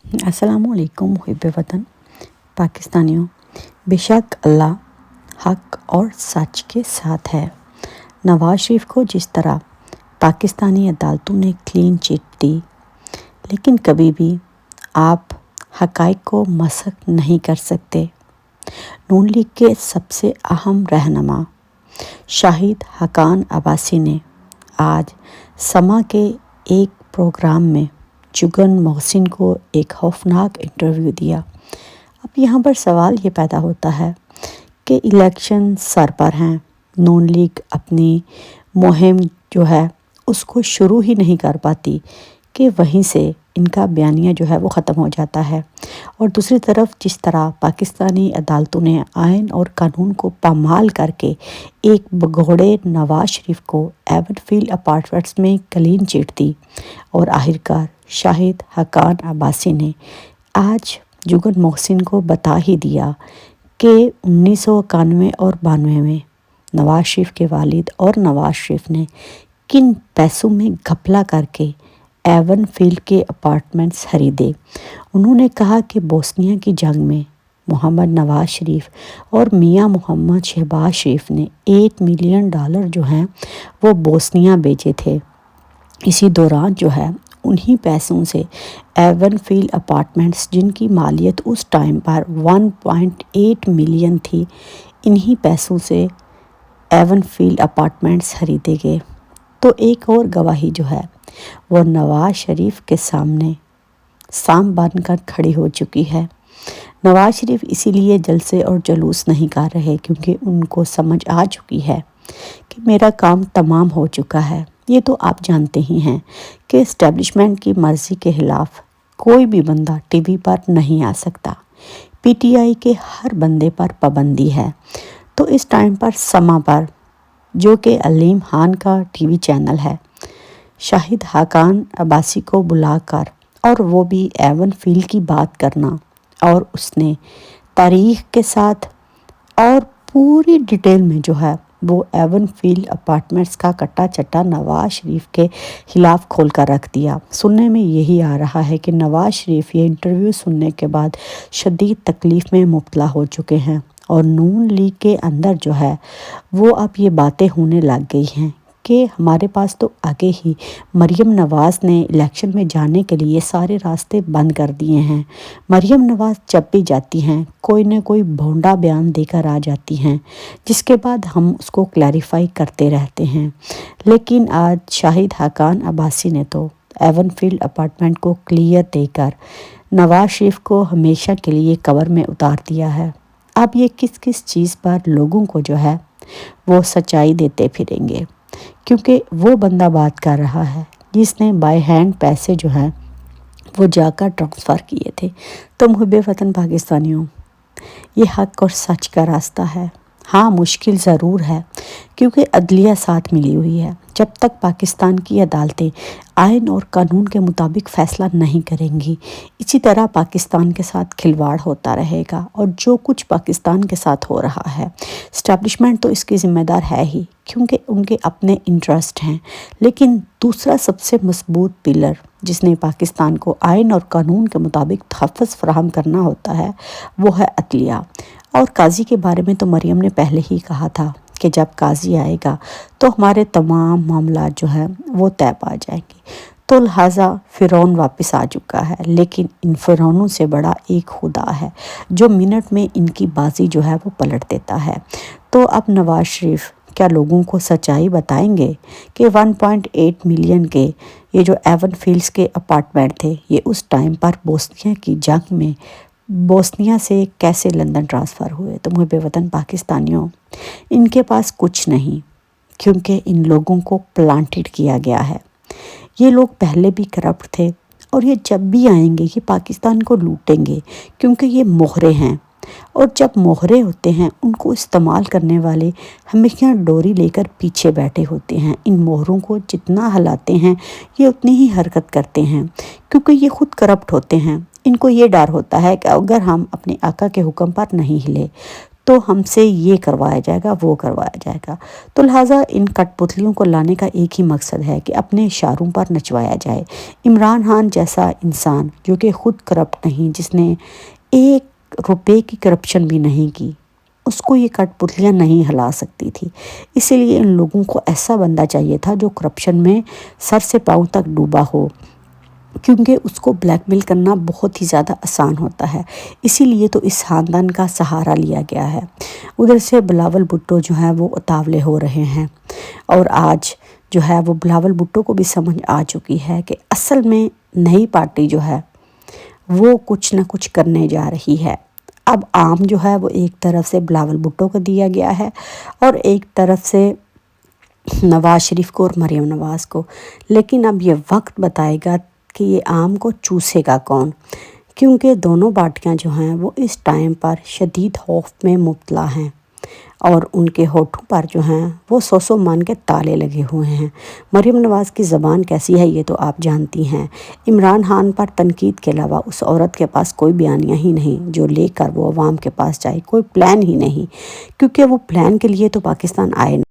अस्सलाम वालेकुम मुहिब्बे वतन पाकिस्तानियों। बेशक अल्लाह हक और सच के साथ है। नवाज शरीफ को जिस तरह पाकिस्तानी अदालतों ने क्लीन चिट दी, लेकिन कभी भी आप हक़ाइक़ को मसख नहीं कर सकते। नून लीग के सबसे अहम रहनुमा शाहिद हक़ान अब्बासी ने आज समा के एक प्रोग्राम में जुगन मोहसिन को एक खौफनाक इंटरव्यू दिया। अब यहाँ पर सवाल ये पैदा होता है कि इलेक्शन सर पर हैं, नून लीग अपनी मुहिम जो है उसको शुरू ही नहीं कर पाती कि वहीं से इनका बयानिया जो है वो ख़त्म हो जाता है। और दूसरी तरफ जिस तरह पाकिस्तानी अदालतों ने आइन और कानून को पामाल करके एक भगोड़े नवाज शरीफ को एवनफील्ड अपार्टमेंट्स में क्लीन चिट दी और आखिरकार शाहिद हक़ान अब्बासी ने आज जुगन मोहसिन को बता ही दिया कि 1991 और 92 में नवाज शरीफ के वालिद और नवाज शरीफ ने किन पैसों में घपला करके एवनफील्ड के अपार्टमेंट्स खरीदे। उन्होंने कहा कि बोस्निया की जंग में मोहम्मद नवाज शरीफ और मियां मोहम्मद शहबाज शरीफ ने $8 मिलियन जो हैं वो बोस्निया बेचे थे। इसी दौरान जो है उन्हीं पैसों से एवनफील्ड अपार्टमेंट्स, जिनकी मालियत उस टाइम पर 1.8 मिलियन थी, इन्हीं पैसों से एवनफील्ड अपार्टमेंट्स खरीदे गए। तो एक और गवाही जो है वो नवाज शरीफ के सामने साम बनकर खड़ी हो चुकी है। नवाज शरीफ इसीलिए जलसे और जुलूस नहीं कर रहे क्योंकि उनको समझ आ चुकी है कि मेरा काम तमाम हो चुका है। ये तो आप जानते ही हैं कि इस्टेब्लिशमेंट की मर्ज़ी के ख़िलाफ़ कोई भी बंदा टीवी पर नहीं आ सकता। पीटीआई के हर बंदे पर पाबंदी है। तो इस टाइम पर समा पर, जो कि अलीम खान का टीवी चैनल है, शाहिद हक़ान अब्बासी को बुलाकर और वो भी एवनफील्ड की बात करना, और उसने तारीख़ के साथ और पूरी डिटेल में जो है वो एवनफील्ड अपार्टमेंट्स का कट्टा चट्टा नवाज शरीफ के ख़िलाफ़ खोल कर रख दिया। सुनने में यही आ रहा है कि नवाज शरीफ ये इंटरव्यू सुनने के बाद शदीद तकलीफ़ में मुब्तला हो चुके हैं और नून लीग के अंदर जो है वो अब ये बातें होने लग गई हैं कि हमारे पास तो आगे ही मरियम नवाज़ ने इलेक्शन में जाने के लिए सारे रास्ते बंद कर दिए हैं। मरियम नवाज़ जब भी जाती हैं कोई न कोई भोंडा बयान देकर आ जाती हैं, जिसके बाद हम उसको क्लैरिफाई करते रहते हैं। लेकिन आज शाहिद हक़ान अब्बासी ने तो एवनफील्ड अपार्टमेंट को क्लियर देकर नवाज शरीफ को हमेशा के लिए कवर में उतार दिया है। अब ये किस किस चीज़ पर लोगों को जो है वो सच्चाई देते फिरेंगे, क्योंकि वो बंदा बात कर रहा है जिसने बाय हैंड पैसे जो हैं वो जाकर ट्रांसफ़र किए थे। तो मुहिब्बे वतन पाकिस्तानियों, ये हक़ और सच का रास्ता है। हाँ, मुश्किल ज़रूर है क्योंकि अदलिया साथ मिली हुई है। जब तक पाकिस्तान की अदालतें आइन और कानून के मुताबिक फ़ैसला नहीं करेंगी, इसी तरह पाकिस्तान के साथ खिलवाड़ होता रहेगा। और जो कुछ पाकिस्तान के साथ हो रहा है, इस्टेब्लिशमेंट तो इसकी ज़िम्मेदार है ही, क्योंकि उनके अपने इंटरेस्ट हैं। लेकिन दूसरा सबसे मजबूत पिलर जिसने पाकिस्तान को आइन और कानून के मुताबिक तहफ़्फ़ुज़ फराहम करना होता है वो है अदलिया। और काजी के बारे में तो मरियम ने पहले ही कहा था कि जब काजी आएगा तो हमारे तमाम मामला जो हैं वो तय पा जाएंगे। तो लिहाजा फ़िरौन वापस आ चुका है, लेकिन इन फ़िरौनों से बड़ा एक खुदा है जो मिनट में इनकी बाजी जो है वो पलट देता है। तो अब नवाज शरीफ क्या लोगों को सच्चाई बताएंगे कि 1.8 मिलियन के ये जो एवनफील्ड्स के अपार्टमेंट थे ये उस टाइम पर बोस्निया की जंग में बोस्निया से कैसे लंदन ट्रांसफ़र हुए। तो मुहिब्बे वतन पाकिस्तानियों, इनके पास कुछ नहीं, क्योंकि इन लोगों को प्लांटेड किया गया है। ये लोग पहले भी करप्ट थे और ये जब भी आएंगे ये पाकिस्तान को लूटेंगे, क्योंकि ये मोहरे हैं। और जब मोहरे होते हैं उनको इस्तेमाल करने वाले हमेशा डोरी लेकर पीछे बैठे होते हैं। इन मोहरों को जितना हिलाते हैं ये उतनी ही हरकत करते हैं, क्योंकि ये खुद करप्ट होते हैं। इनको ये डर होता है कि अगर हम अपने आका के हुक्म पर नहीं हिले تو ہم سے یہ کروایا جائے گا، وہ کروایا جائے گا۔ تو لہٰذا ان کٹ پتلیوں کو لانے کا ایک ہی مقصد ہے کہ اپنے اشاروں پر نچوایا جائے۔ عمران خان جیسا انسان جو کہ خود کرپٹ نہیں، جس نے 1 روپے کی کرپشن بھی نہیں کی، اس کو یہ کٹ پتلیاں نہیں ہلا سکتی تھی۔ اسی لیے ان لوگوں کو ایسا بندہ چاہیے تھا جو کرپشن میں سر سے پاؤں تک ڈوبا ہو، کیونکہ اس کو بلیک میل کرنا بہت ہی زیادہ آسان ہوتا ہے۔ اسی لیے تو اس خاندان کا سہارا لیا گیا ہے۔ ادھر سے بلاول بھٹو جو ہیں وہ اتاولے ہو رہے ہیں، اور آج جو ہے وہ بلاول بھٹو کو بھی سمجھ آ چکی ہے کہ اصل میں نئی پارٹی جو ہے وہ کچھ نہ کچھ کرنے جا رہی ہے۔ اب عام جو ہے وہ ایک طرف سے بلاول بھٹو کو دیا گیا ہے اور ایک طرف سے نواز شریف کو اور مریم نواز کو، لیکن اب یہ وقت بتائے گا کہ یہ عام کو چوسے گا کون، کیونکہ دونوں پارٹیاں جو ہیں وہ اس ٹائم پر شدید خوف میں مبتلا ہیں، اور ان کے ہونٹوں پر جو ہیں وہ 100 من کے تالے لگے ہوئے ہیں۔ مریم نواز کی زبان کیسی ہے یہ تو آپ جانتی ہیں۔ عمران خان پر تنقید کے علاوہ اس عورت کے پاس کوئی بیانیہ ہی نہیں جو لے کر وہ عوام کے پاس جائے، کوئی پلان ہی نہیں، کیونکہ وہ پلان کے لیے تو پاکستان آئے نہیں۔